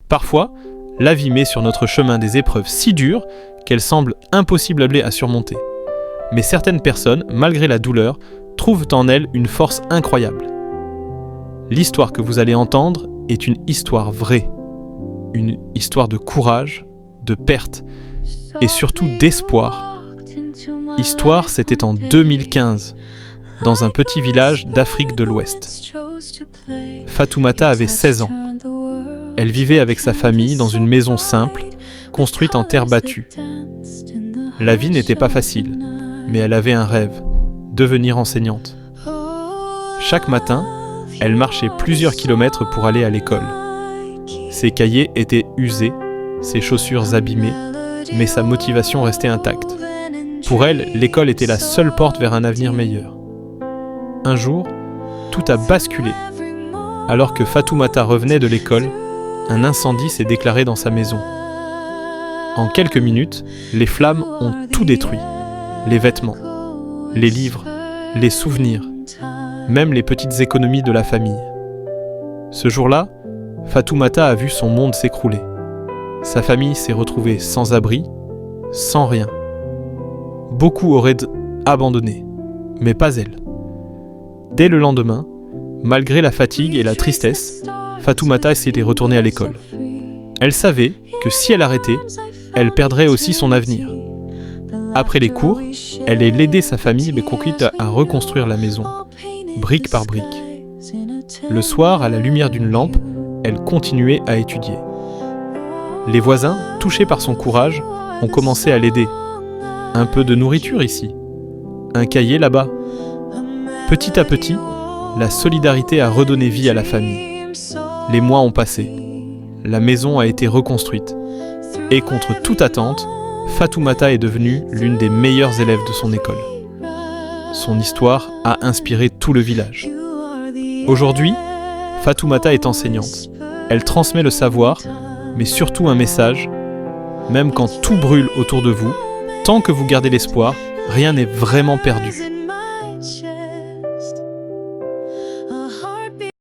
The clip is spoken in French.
Parfois, la vie met sur notre chemin des épreuves si dures qu'elles semblent impossibles à surmonter. Mais certaines personnes, malgré la douleur, trouvent en elles une force incroyable. L'histoire que vous allez entendre est une histoire vraie. Une histoire de courage, de perte et surtout d'espoir. Histoire, c'était en 2015, dans un petit village d'Afrique de l'Ouest. Fatoumata avait 16 ans. Elle vivait avec sa famille dans une maison simple, construite en terre battue. La vie n'était pas facile, mais elle avait un rêve, devenir enseignante. Chaque matin, elle marchait plusieurs kilomètres pour aller à l'école. Ses cahiers étaient usés, ses chaussures abîmées, mais sa motivation restait intacte. Pour elle, l'école était la seule porte vers un avenir meilleur. Un jour, tout a basculé. Alors que Fatoumata revenait de l'école, un incendie s'est déclaré dans sa maison. En quelques minutes, les flammes ont tout détruit. Les vêtements, les livres, les souvenirs, même les petites économies de la famille. Ce jour-là, Fatoumata a vu son monde s'écrouler. Sa famille s'est retrouvée sans abri, sans rien. Beaucoup auraient abandonné, mais pas elle. Dès le lendemain, malgré la fatigue et la tristesse, Fatoumata s'était retournée à l'école. Elle savait que si elle arrêtait, elle perdrait aussi son avenir. Après les cours, elle allait aider sa famille à reconstruire la maison, brique par brique. Le soir, à la lumière d'une lampe, elle continuait à étudier. Les voisins, touchés par son courage, ont commencé à l'aider. Un peu de nourriture ici, un cahier là-bas. Petit à petit, la solidarité a redonné vie à la famille. Les mois ont passé. La maison a été reconstruite. Et contre toute attente, Fatoumata est devenue l'une des meilleures élèves de son école. Son histoire a inspiré tout le village. Aujourd'hui, Fatoumata est enseignante. Elle transmet le savoir, mais surtout un message. Même quand tout brûle autour de vous, tant que vous gardez l'espoir, rien n'est vraiment perdu.